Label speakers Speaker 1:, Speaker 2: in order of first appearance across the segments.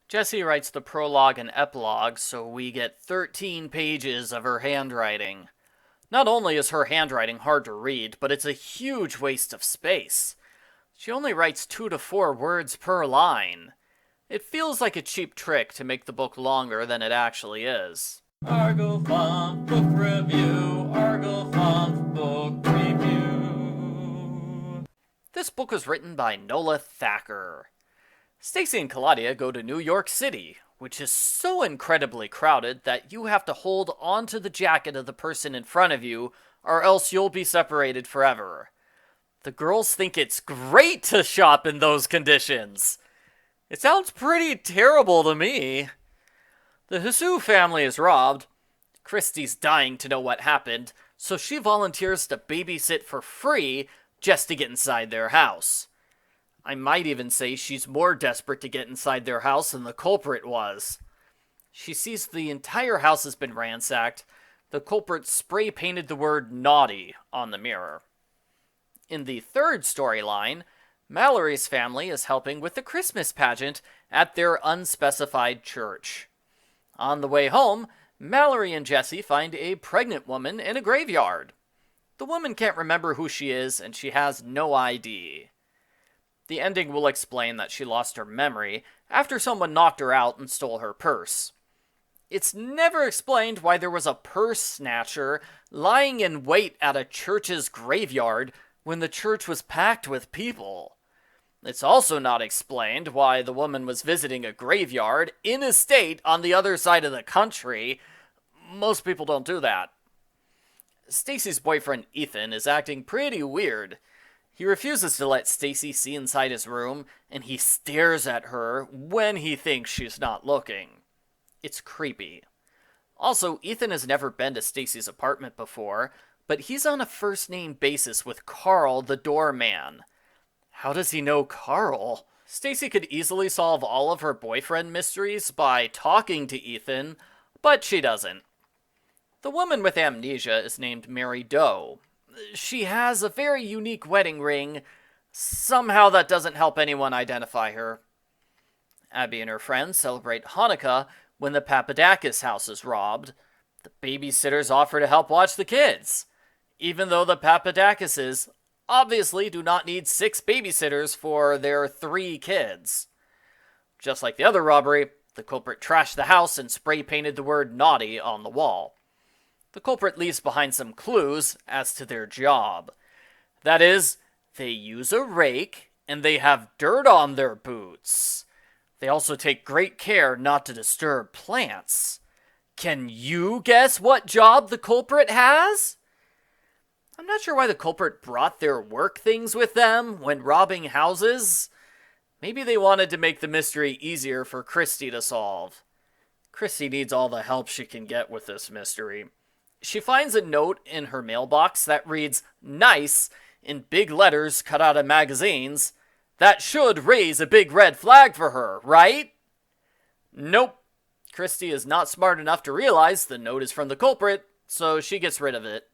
Speaker 1: Jessie writes the prologue and epilogue, so we get 13 pages of her handwriting. Not only is her handwriting hard to read, but it's a huge waste of space. She only writes 2 to 4 words per line. It feels like a cheap trick to make the book longer than it actually is. Argofont Book Review, Argofont Book Review. This book was written by Nola Thacker. Stacey and Claudia go to New York City, which is so incredibly crowded that you have to hold onto the jacket of the person in front of you, or else you'll be separated forever. The girls think it's great to shop in those conditions. It sounds pretty terrible to me. The Hsu family is robbed. Kristy's dying to know what happened, so she volunteers to babysit for free just to get inside their house. I might even say she's more desperate to get inside their house than the culprit was. She sees the entire house has been ransacked. The culprit spray-painted the word naughty on the mirror. In the third storyline, Mallory's family is helping with the Christmas pageant at their unspecified church. On the way home, Mallory and Jessie find a pregnant woman in a graveyard. The woman can't remember who she is, and she has no ID. The ending will explain that she lost her memory after someone knocked her out and stole her purse. It's never explained why there was a purse snatcher lying in wait at a church's graveyard when the church was packed with people. It's also not explained why the woman was visiting a graveyard in a state on the other side of the country. Most people don't do that. Stacey's boyfriend Ethan is acting pretty weird. He refuses to let Stacey see inside his room, and he stares at her when he thinks she's not looking. It's creepy. Also, Ethan has never been to Stacey's apartment before, but he's on a first-name basis with Carl, the doorman. How does he know Carl? Stacey could easily solve all of her boyfriend mysteries by talking to Ethan, but she doesn't. The woman with amnesia is named Mary Doe. She has a very unique wedding ring. Somehow that doesn't help anyone identify her. Abby and her friends celebrate Hanukkah when the Papadakis house is robbed. The babysitters offer to help watch the kids, even though the Papadakis obviously do not need 6 babysitters for their 3 kids. Just like the other robbery, the culprit trashed the house and spray-painted the word naughty on the wall. The culprit leaves behind some clues as to their job. That is, they use a rake and they have dirt on their boots. They also take great care not to disturb plants. Can you guess what job the culprit has? I'm not sure why the culprit brought their work things with them when robbing houses. Maybe they wanted to make the mystery easier for Kristy to solve. Kristy needs all the help she can get with this mystery. She finds a note in her mailbox that reads, "Nice," in big letters cut out of magazines. That should raise a big red flag for her, right? Nope. Kristy is not smart enough to realize the note is from the culprit, so she gets rid of it.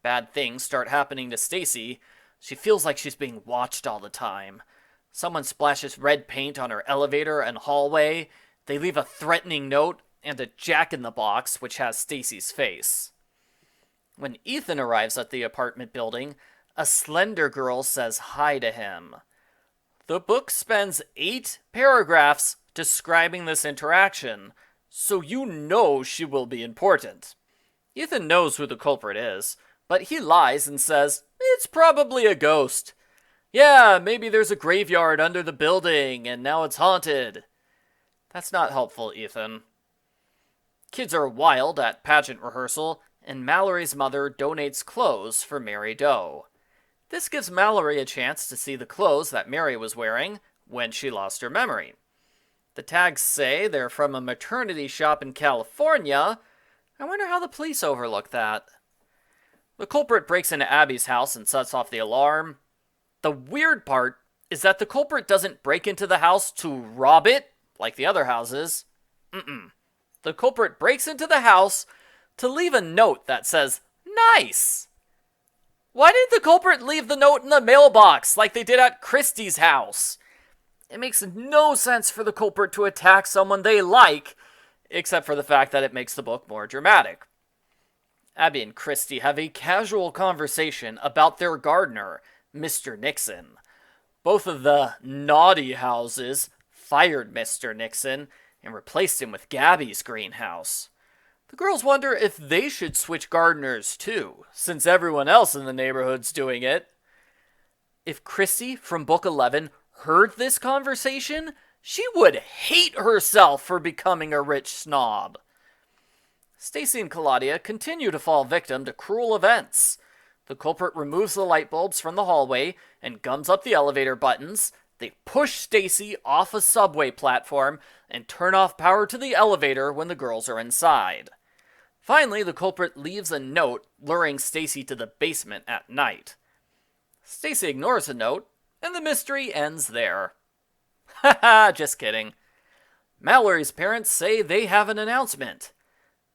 Speaker 1: Bad things start happening to Stacey. She feels like she's being watched all the time. Someone splashes red paint on her elevator and hallway. They leave a threatening note and a jack-in-the-box which has Stacey's face. When Ethan arrives at the apartment building, a slender girl says hi to him. The book spends 8 paragraphs describing this interaction, so you know she will be important. Ethan knows who the culprit is, but he lies and says, it's probably a ghost. Yeah, maybe there's a graveyard under the building and now it's haunted. That's not helpful, Ethan. Kids are wild at pageant rehearsal, and Mallory's mother donates clothes for Mary Doe. This gives Mallory a chance to see the clothes that Mary was wearing when she lost her memory. The tags say they're from a maternity shop in California. I wonder how the police overlooked that. The culprit breaks into Abby's house and sets off the alarm. The weird part is that the culprit doesn't break into the house to rob it, like the other houses. The culprit breaks into the house to leave a note that says, "Nice." Why did the culprit leave the note in the mailbox like they did at Kristy's house? It makes no sense for the culprit to attack someone they like, except for the fact that it makes the book more dramatic. Abby and Kristy have a casual conversation about their gardener, Mr. Nixon. Both of the naughty houses fired Mr. Nixon and replaced him with Gabby's greenhouse. The girls wonder if they should switch gardeners too, since everyone else in the neighborhood's doing it. If Kristy from Book 11 heard this conversation, she would hate herself for becoming a rich snob. Stacey and Claudia continue to fall victim to cruel events. The culprit removes the light bulbs from the hallway and gums up the elevator buttons. They push Stacey off a subway platform and turn off power to the elevator when the girls are inside. Finally, the culprit leaves a note luring Stacey to the basement at night. Stacey ignores the note, and the mystery ends there. Haha, just kidding. Mallory's parents say they have an announcement.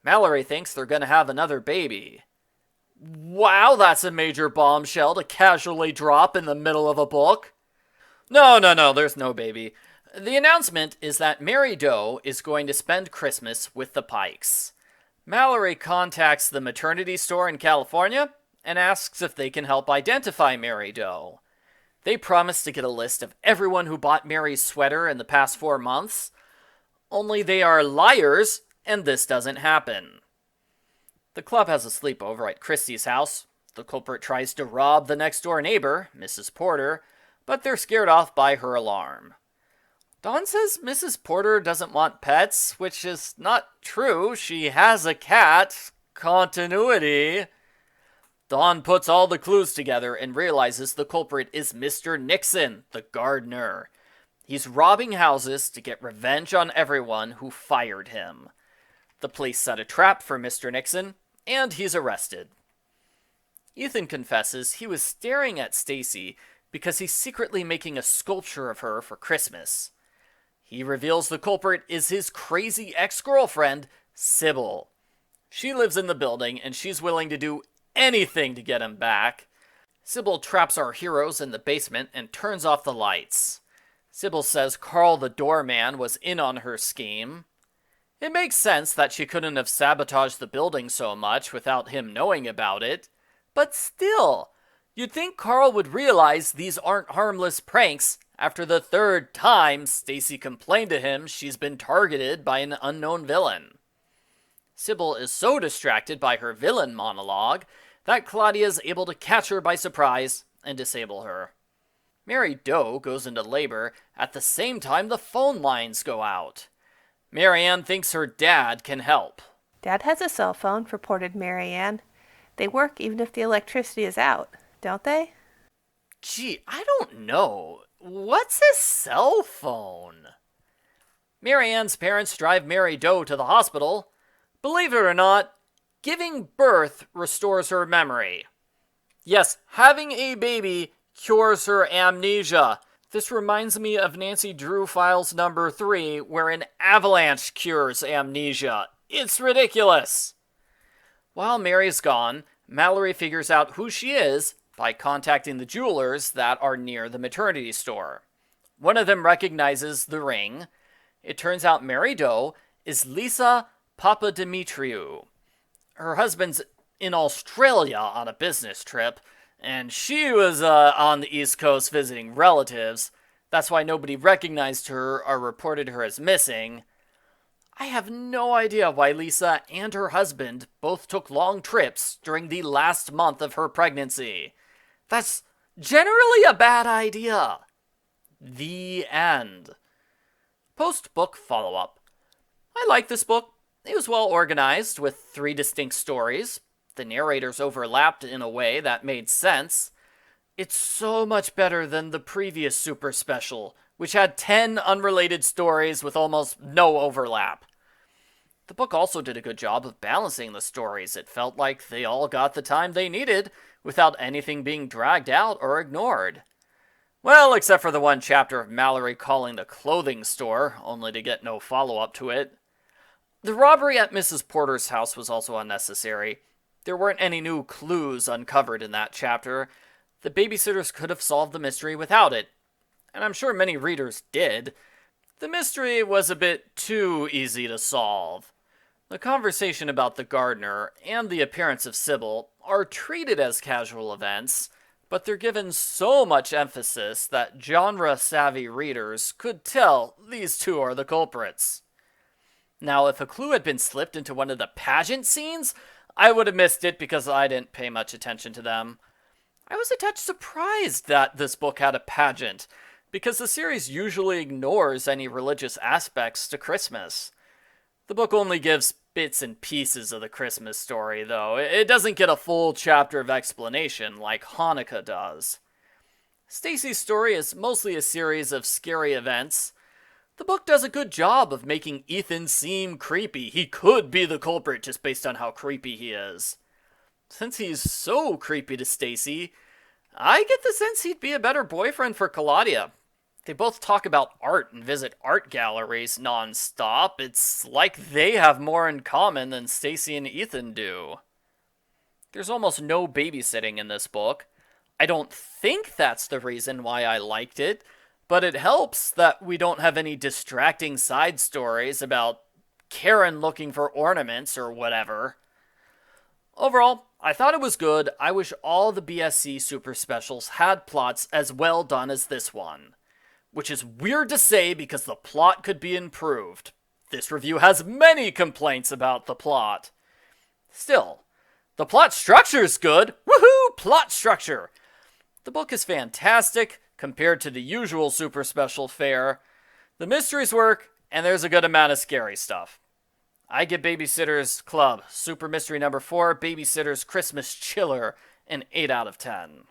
Speaker 1: Mallory thinks they're going to have another baby. Wow, that's a major bombshell to casually drop in the middle of a book. No, there's no baby. The announcement is that Mary Doe is going to spend Christmas with the Pikes. Mallory contacts the maternity store in California and asks if they can help identify Mary Doe. They promise to get a list of everyone who bought Mary's sweater in the past 4 months. Only they are liars, and this doesn't happen. The club has a sleepover at Kristy's house. The culprit tries to rob the next-door neighbor, Mrs. Porter, but they're scared off by her alarm. Dawn says Mrs. Porter doesn't want pets, which is not true. She has a cat. Continuity. Dawn puts all the clues together and realizes the culprit is Mr. Nixon, the gardener. He's robbing houses to get revenge on everyone who fired him. The police set a trap for Mr. Nixon, and he's arrested. Ethan confesses he was staring at Stacey because he's secretly making a sculpture of her for Christmas. He reveals the culprit is his crazy ex-girlfriend, Sybil. She lives in the building, and she's willing to do anything to get him back. Sybil traps our heroes in the basement and turns off the lights. Sybil says Carl the doorman was in on her scheme. It makes sense that she couldn't have sabotaged the building so much without him knowing about it. But still, you'd think Carl would realize these aren't harmless pranks after the 3rd time Stacey complained to him she's been targeted by an unknown villain. Sybil is so distracted by her villain monologue that Claudia is able to catch her by surprise and disable her. Mary Doe goes into labor at the same time the phone lines go out. Marianne thinks her dad can help.
Speaker 2: Dad has a cell phone, reported Marianne. They work even if the electricity is out, don't they?
Speaker 1: Gee, I don't know. What's a cell phone? Marianne's parents drive Mary Doe to the hospital. Believe it or not, giving birth restores her memory. Yes, having a baby cures her amnesia. This reminds me of Nancy Drew Files number 3, where an avalanche cures amnesia. It's ridiculous. While Mary's gone, Mallory figures out who she is by contacting the jewelers that are near the maternity store. One of them recognizes the ring. It turns out Mary Doe is Lisa Papadimitriou. Her husband's in Australia on a business trip, and she was on the East Coast visiting relatives. That's why nobody recognized her or reported her as missing. I have no idea why Lisa and her husband both took long trips during the last month of her pregnancy. That's generally a bad idea. The end. Post-book follow-up. I like this book. It was well organized with 3 distinct stories. The narrators overlapped in a way that made sense. It's so much better than the previous Super Special, which had 10 unrelated stories with almost no overlap. The book also did a good job of balancing the stories. It felt like they all got the time they needed without anything being dragged out or ignored. Well, except for the one chapter of Mallory calling the clothing store, only to get no follow-up to it. The robbery at Mrs. Porter's house was also unnecessary. There weren't any new clues uncovered in that chapter. The babysitters could have solved the mystery without it. and I'm sure many readers did, the mystery was a bit too easy to solve. The conversation about the gardener and the appearance of Sybil are treated as casual events, but they're given so much emphasis that genre-savvy readers could tell these two are the culprits. Now, if a clue had been slipped into one of the pageant scenes, I would have missed it because I didn't pay much attention to them. I was a touch surprised that this book had a pageant, because the series usually ignores any religious aspects to Christmas. The book only gives bits and pieces of the Christmas story, though. It doesn't get a full chapter of explanation like Hanukkah does. Stacey's story is mostly a series of scary events. The book does a good job of making Ethan seem creepy. He could be the culprit just based on how creepy he is. Since he's so creepy to Stacey, I get the sense he'd be a better boyfriend for Claudia. They both talk about art and visit art galleries non-stop. It's like they have more in common than Stacey and Ethan do. There's almost no babysitting in this book. I don't think that's the reason why I liked it, but it helps that we don't have any distracting side stories about Karen looking for ornaments or whatever. Overall, I thought it was good. I wish all the BSC super specials had plots as well done as this one. Which is weird to say because the plot could be improved. This review has many complaints about the plot. Still, the plot structure is good. Woohoo! Plot structure! The book is fantastic compared to the usual super special fare. The mysteries work, and there's a good amount of scary stuff. I give Babysitter's Club Super Mystery number 4, Babysitter's Christmas Chiller, an 8 out of 10.